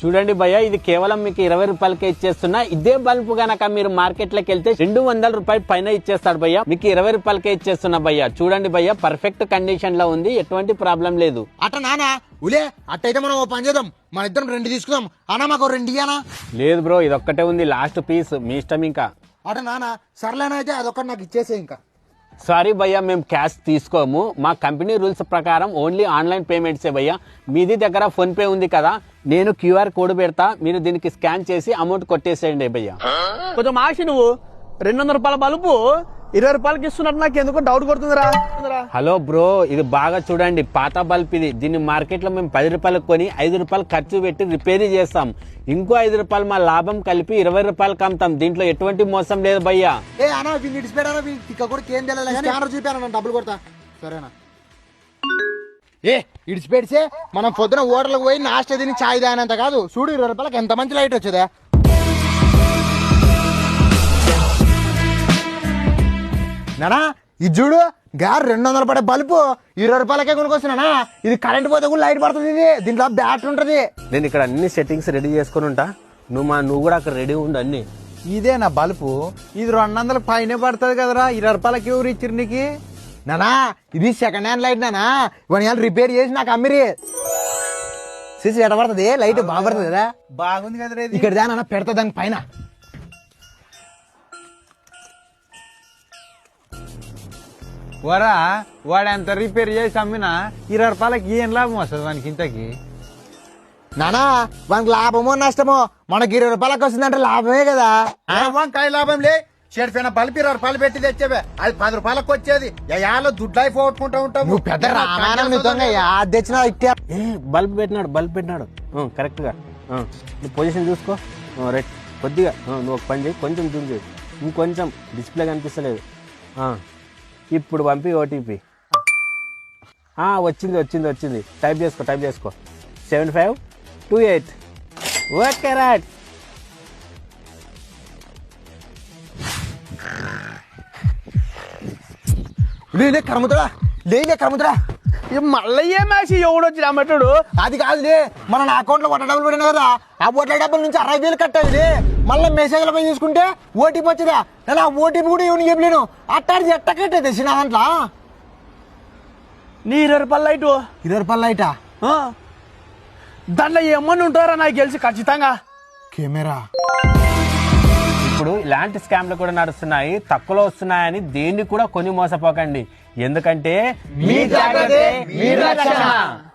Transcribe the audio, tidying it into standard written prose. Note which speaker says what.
Speaker 1: చూడండి భయ్య, ఇది కేవలం మీకు 20 రూపాయలకే ఇచ్చేస్తున్నా. ఇదే బల్బు గనక మీరు మార్కెట్ లోకి వెళ్తే 200 రూపాయలు పైన ఇచ్చేస్తాడు భయ్య. మీకు 20 రూపాయలకే ఇచ్చేస్తున్నా భయ్య. చూడండి భయ్య, పర్ఫెక్ట్ కండిషన్ లో ఉంది, ఎటువంటి ప్రాబ్లం లేదు.
Speaker 2: అట్ట నానా ఉలే అట్టయితే మనం ఓ పని చేద్దాం, మన ఇద్దరం 2 తీసుకుందాం. అన్నా మాకు 2 ఇయ్యానా?
Speaker 1: లేదు బ్రో, ఇది ఒక్కటే ఉంది, లాస్ట్ పీస్, మీ ఇష్టం. ఇంకా
Speaker 2: అట నానా సర్లేనా, అయితే అదొక్కటి నాకు ఇచ్చేసే. ఇంకా
Speaker 1: సారీ భయ్య, మేము క్యాష్ తీసుకోము. మా కంపెనీ రూల్స్ ప్రకారం ఓన్లీ ఆన్లైన్ పేమెంట్సే భయ్య. మీది దగ్గర ఫోన్ పే ఉంది కదా, నేను QR కోడ్ పెడతా, మీరు దీనికి స్కాన్ చేసి అమౌంట్ కొట్టేసేయండి భయ్య.
Speaker 3: కొంచెం ఆశ, నువ్వు 200 రూపాయల బల్బు 20 రూపాయలకి ఇస్తున్నట్టు నాకు ఎందుకో డౌట్ కొడుతుందిరా.
Speaker 1: హలో బ్రో, ఇది బాగా చూడండి, పాత బల్బ్ ఇది. దీన్ని మార్కెట్ లో మేము 10 రూపాయలకు కొని 5 రూపాయలు ఖర్చు పెట్టి రిపేర్ చేస్తాం. ఇంకో 5 రూపాయలు మా లాభం కలిపి 20 రూపాయలకు అమ్ముతాం. దీంట్లో ఎటువంటి మోసం లేదు భయ్యా.
Speaker 2: ఏ అన్నా వీళ్ళు ఇడిచిపెట్టారా, వీళ్ళ కూడా ఏం తెలియదు. స్కానర్ చూపాను, డబ్బులు కొడతా. సరేనా? ఏ ఇడిచిపెడితే మనం పొద్దున హోటల్కి పోయి నాస్టా తిని చాయ్ తాగినంత కాదు, చూడు 20 రూపాయలకి ఎంత మంచి లైట్ వచ్చేదా. నానా ఇది చూడు, గారు 200 పడే బల్బు 20 రూపాయలకే కొనుకొస్తున్నానా. ఇది కరెంట్ పోతే కూడా లైట్ పడుతుంది. ఇది దీంట్లో బ్యాటరీ ఉంటది.
Speaker 1: నేను ఇక్కడ అన్ని సెట్టింగ్స్ రెడీ చేసుకుని ఉంటా, నువ్వు కూడా అక్కడ రెడీ ఉండు అన్ని.
Speaker 3: ఇదే నా బల్బు, ఇది 200 పైనే పడుతుంది కదరా. 20 రూపాయలకి ఎవరు ఇచ్చిరు నీకు?
Speaker 2: నానా ఇది సెకండ్ హ్యాండ్ లైట్ నానా, ఇవన్నీ రిపేర్ చేసి నాకు అమ్మిరి. సిసి ఎట పడుతుంది, లైట్ బాగా పడుతుంది కదా.
Speaker 3: బాగుంది కదరా ఇది.
Speaker 2: ఇక్కడ దాని పెడతా దాని పైన.
Speaker 3: వరా వాడు ఎంత రిపేర్ చేసి అమ్మినా 20 రూపాయలకి ఏం లాభం వస్తుంది వానికి ఇంతకి?
Speaker 2: నానా వానికి లాభమో నష్టమో, మనకి 20 రూపాయలకి వస్తుందంటే లాభమే కదా.
Speaker 3: వంకాయ లాభం లే, చెడిపోయిన బల్బు 20 రూపాయలు పెట్టి తెచ్చేవే, అది 10 రూపాయలకు వచ్చేది. యాలో దుడ్లాయి పోగొట్టుకుంటూ ఉంటావు.
Speaker 2: నువ్వు పెద్ద రామాయణం నిజంగా యాద్ తెచ్చినా ఇట్టే.
Speaker 1: బల్బ్ పెట్టినాడు కరెక్ట్ గా. నువ్వు పొజిషన్ చూసుకో, రైట్. కొద్దిగా నువ్వు ఒక పని చేయి, కొంచెం జూమ్ చేయి, ఇంకొంచెం డిస్ప్లే కనిపిస్తలేదు. ఇప్పుడు పంపి OTP. వచ్చింది. టైప్ చేసుకో 7528. Okay right.
Speaker 2: లేలే కర్మతుడా
Speaker 3: మళ్ళీ ఏం మేసి ఎవడొచ్చి అమ్మటాడు?
Speaker 2: అది కాదులే, మన నా అకౌంట్ లో 100 డబ్బులు పడినా కదా, ఆ 100 డబ్బుల నుంచి 60,000 కట్టాలి. మళ్ళీ మెసేజ్ల పై చూసుకుంటే OTP వచ్చేదా. నేను ఆ OTP కూడా ఏమని చెప్పలేను. అట్టాడిది ఎట్ట కట్టేది చిన్న దాంట్లో.
Speaker 3: నీ 20 రూపాయల లైటు
Speaker 2: 20 రూపాయల లైటా?
Speaker 3: దాంట్లో ఏమన్నా ఉంటారా నాకు తెలిసి ఖచ్చితంగా.
Speaker 2: కెమెరా.
Speaker 1: ఇప్పుడు ఇలాంటి స్కామ్లు కూడా నడుస్తున్నాయి, తక్కువలో వస్తున్నాయని దేన్ని కూడా కొని మోసపోకండి. ఎందుకంటే
Speaker 2: మీ జాగ్రత్తే మీ రక్షణ.